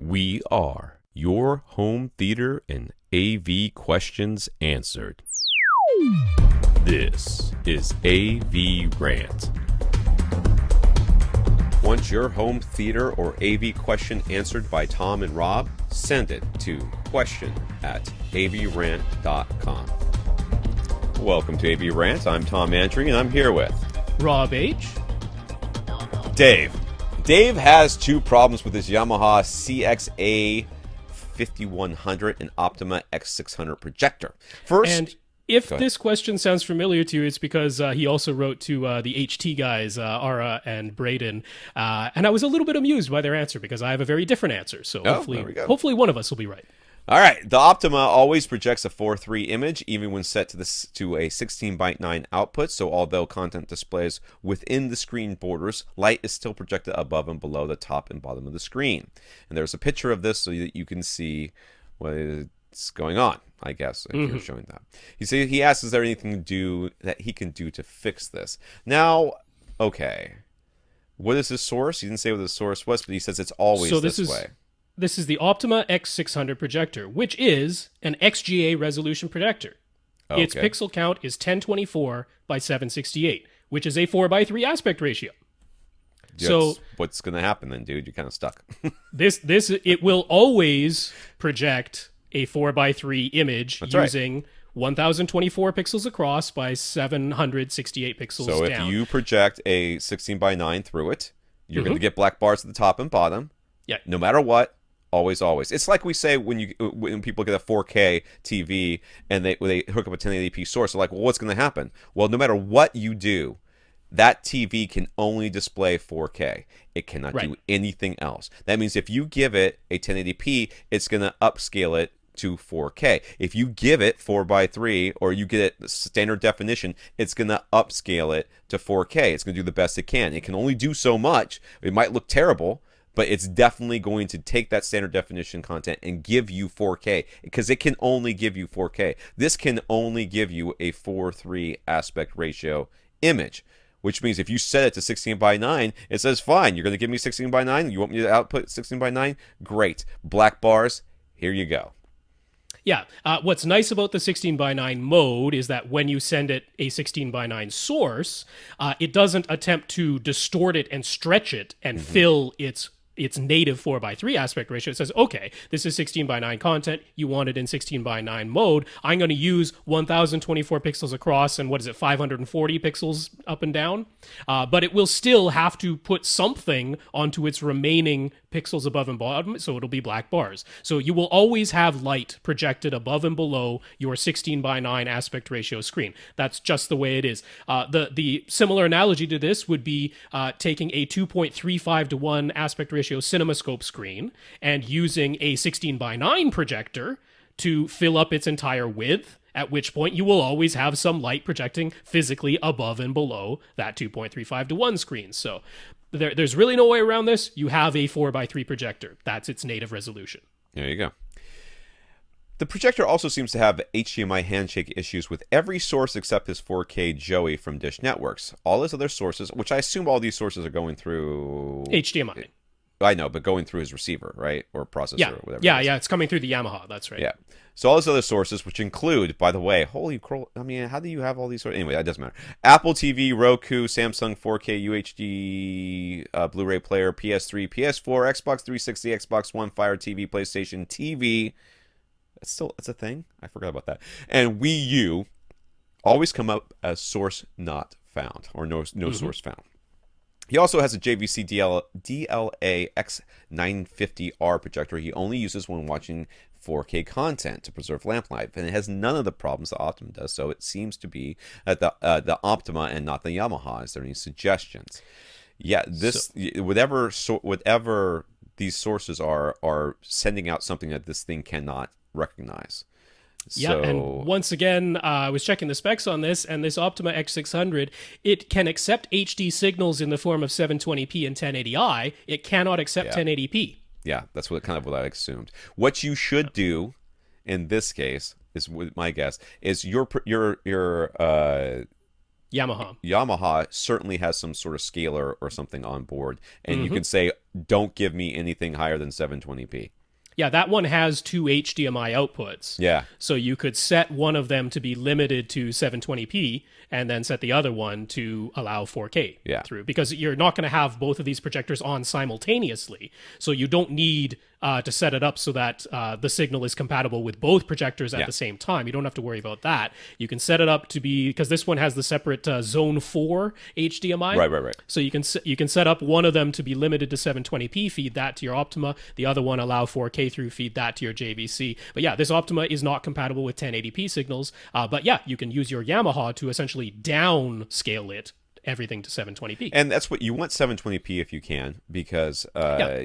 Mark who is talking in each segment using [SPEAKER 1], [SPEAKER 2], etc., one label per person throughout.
[SPEAKER 1] We are your home theater and AV questions answered. This is AVRant. Want your home theater or AV question answered by Tom and Rob? Send it to question@avrant.com. Welcome to AVRant. I'm Tom Andry, and I'm here with
[SPEAKER 2] Rob H.
[SPEAKER 1] Dave. Dave has two problems with his Yamaha CXA 5100 and Optoma X600 projector. First,
[SPEAKER 2] and if this question sounds familiar to you, it's because he also wrote to the HT guys, Ara and Braden, and I was a little bit amused by their answer because I have a very different answer. So hopefully one of us will be right.
[SPEAKER 1] All right, the Optoma always projects a 4:3 image, even when set to a 16:9 output. So although content displays within the screen borders, light is still projected above and below the top and bottom of the screen. And there's a picture of this so that you can see what's going on, I guess, if you're showing that. He asks, is there anything that he can do to fix this? Now, okay, what is his source? He didn't say what the source was, but he says it's always this way.
[SPEAKER 2] This is the Optoma X600 projector, which is an XGA resolution projector. Okay. Its pixel count is 1024 by 768, which is a 4:3 aspect ratio. So
[SPEAKER 1] what's going to happen then, dude? You're kind of stuck.
[SPEAKER 2] It will always project a 4:3 image using 1024 pixels across by 768 pixels down.
[SPEAKER 1] So if you project a 16:9 through it, you're going to get black bars at the top and bottom.
[SPEAKER 2] Yeah.
[SPEAKER 1] No matter what. Always. It's like we say when people get a 4K TV and they hook up a 1080p source, they're like, well, what's going to happen? Well, no matter what you do, that TV can only display 4K. It cannot do anything else. That means if you give it a 1080p, it's going to upscale it to 4K. If you give it 4:3 or you get it standard definition, it's going to upscale it to 4K. It's going to do the best it can. It can only do so much. It might look terrible, but it's definitely going to take that standard definition content and give you 4K because it can only give you 4K. This can only give you a 4:3 aspect ratio image, which means if you set it to 16:9, it says, fine, you're going to give me 16:9. You want me to output 16:9? Great. Black bars, here you go.
[SPEAKER 2] Yeah. What's nice about the 16:9 mode is that when you send it a 16:9 source, it doesn't attempt to distort it and stretch it and fill its native 4:3 aspect ratio. It says, okay, this is 16:9 content. You want it in 16:9 mode. I'm going to use 1024 pixels across and 540 pixels up and down. But it will still have to put something onto its remaining pixels above and bottom, so it'll be black bars. So you will always have light projected above and below your 16:9 aspect ratio screen. That's just the way it is. The similar analogy to this would be taking a 2.35 to 1 aspect ratio CinemaScope screen and using a 16:9 projector to fill up its entire width, at which point you will always have some light projecting physically above and below that 2.35 to 1 screen. So there's really no way around this. You have a 4:3 projector. That's its native resolution.
[SPEAKER 1] There you go. The projector also seems to have HDMI handshake issues with every source except his 4K Joey from Dish Networks. All his other sources, which I assume all these sources are going through
[SPEAKER 2] HDMI.
[SPEAKER 1] I know, but going through his receiver, right? Or processor or whatever.
[SPEAKER 2] Yeah, it's coming through the Yamaha. That's right.
[SPEAKER 1] Yeah. So all his other sources, which include, by the way, holy crow, I mean, how do you have all these sources? Anyway, that doesn't matter. Apple TV, Roku, Samsung 4K UHD, Blu-ray player, PS3, PS4, Xbox 360, Xbox One, Fire TV, PlayStation TV. It's a thing? I forgot about that. And Wii U always come up as source not found, or no source found. He also has a JVC DLA X950R projector he only uses when watching 4K content to preserve lamp life, and it has none of the problems the Optima does, so it seems to be at the Optima and not the Yamaha. Is there any suggestions? Yeah, whatever these sources are sending out something that this thing cannot recognize.
[SPEAKER 2] Yeah, and once again, I was checking the specs on this, and this Optoma X600, it can accept HD signals in the form of 720p and 1080i. It cannot accept 1080p.
[SPEAKER 1] Yeah, that's what I assumed. What you should do in this case is, my guess, is your
[SPEAKER 2] Yamaha.
[SPEAKER 1] Yamaha certainly has some sort of scaler or something on board, and you
[SPEAKER 2] Hmm.
[SPEAKER 1] can say, "Don't give me anything higher than 720p."
[SPEAKER 2] Yeah, that one has two HDMI outputs.
[SPEAKER 1] Yeah,
[SPEAKER 2] So you could set one of them to be limited to 720p and then set the other one to allow 4K
[SPEAKER 1] yeah,
[SPEAKER 2] through, because you're not going to have both of these projectors on simultaneously. So you don't need to set it up so that the signal is compatible with both projectors at
[SPEAKER 1] yeah.
[SPEAKER 2] the same time. You don't have to worry about that. You can set it up to be, because this one has the separate Zone 4 HDMI.
[SPEAKER 1] Right, right, right.
[SPEAKER 2] So you can set up one of them to be limited to 720p, feed that to your Optima. The other one allow 4K through, feed that to your JVC. But yeah, this Optima is not compatible with 1080p signals. But yeah, you can use your Yamaha to essentially downscale it everything to 720p.
[SPEAKER 1] And that's what you want, 720p if you can, because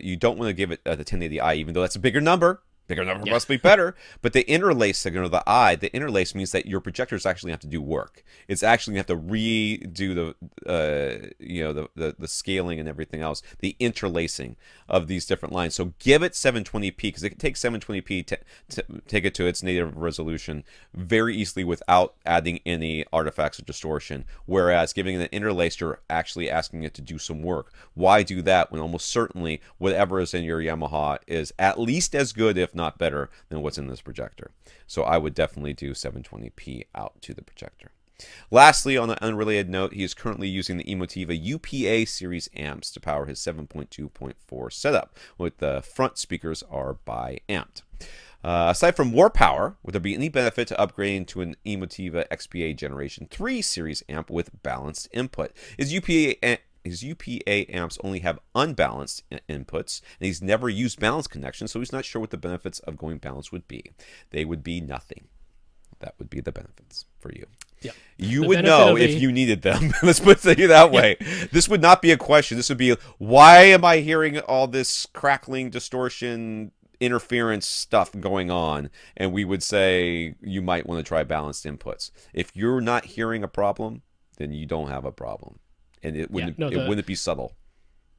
[SPEAKER 1] you don't want to give it the 1080i, even though that's a bigger number. Bigger number must be better. But the interlace signal, the interlace means that your projectors actually have to do work. It's actually going to have to redo the scaling and everything else, the interlacing of these different lines. So give it 720p, because it can take 720p to take it to its native resolution very easily without adding any artifacts or distortion. Whereas giving it an interlace, you're actually asking it to do some work. Why do that when almost certainly whatever is in your Yamaha is at least as good, if not better, than what's in this projector? So I would definitely do 720p out to the projector. Lastly, on an unrelated note, he is currently using the Emotiva UPA series amps to power his 7.2.4 setup, with the front speakers are bi-amped. Aside from more power, would there be any benefit to upgrading to an Emotiva XPA Generation 3 series amp with balanced input? His UPA amps only have unbalanced inputs, and he's never used balanced connections, so he's not sure what the benefits of going balanced would be. They would be nothing. That would be the benefits for you.
[SPEAKER 2] Yeah.
[SPEAKER 1] You
[SPEAKER 2] The
[SPEAKER 1] would
[SPEAKER 2] benefit
[SPEAKER 1] know
[SPEAKER 2] of
[SPEAKER 1] if
[SPEAKER 2] a-
[SPEAKER 1] you needed them. Let's put it that way. This would not be a question. This would be, why am I hearing all this crackling, distortion, interference stuff going on? And we would say you might want to try balanced inputs. If you're not hearing a problem, then you don't have a problem. And it wouldn't be subtle.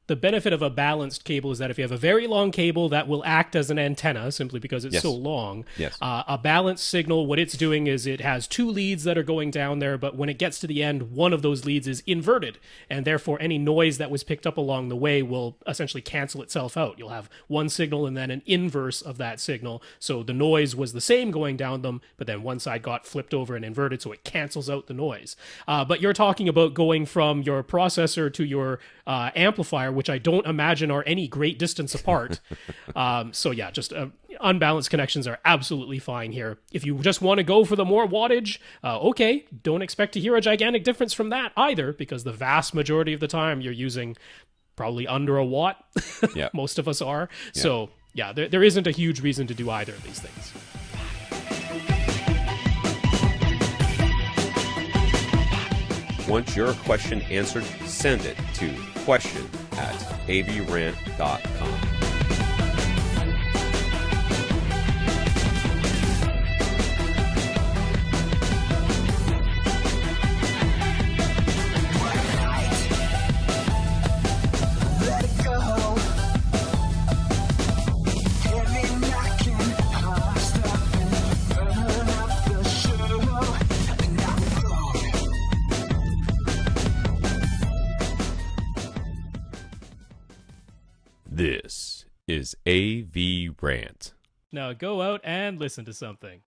[SPEAKER 2] The benefit of a balanced cable is that if you have a very long cable that will act as an antenna simply because it's
[SPEAKER 1] Yes.
[SPEAKER 2] so long,
[SPEAKER 1] Yes.
[SPEAKER 2] a balanced signal, what it's doing is it has two leads that are going down there, but when it gets to the end, one of those leads is inverted, and therefore any noise that was picked up along the way will essentially cancel itself out. You'll have one signal and then an inverse of that signal, so the noise was the same going down them, but then one side got flipped over and inverted, so it cancels out the noise. But you're talking about going from your processor to your amplifier, which I don't imagine are any great distance apart. So yeah, just unbalanced connections are absolutely fine here. If you just want to go for the more wattage, okay, don't expect to hear a gigantic difference from that either, because the vast majority of the time you're using probably under a watt.
[SPEAKER 1] Yeah.
[SPEAKER 2] Most of us are. Yeah. So yeah, there isn't a huge reason to do either of these things.
[SPEAKER 1] Want your question answered? Send it to question@avrant.com. This is AVRant.
[SPEAKER 2] Now go out and listen to something.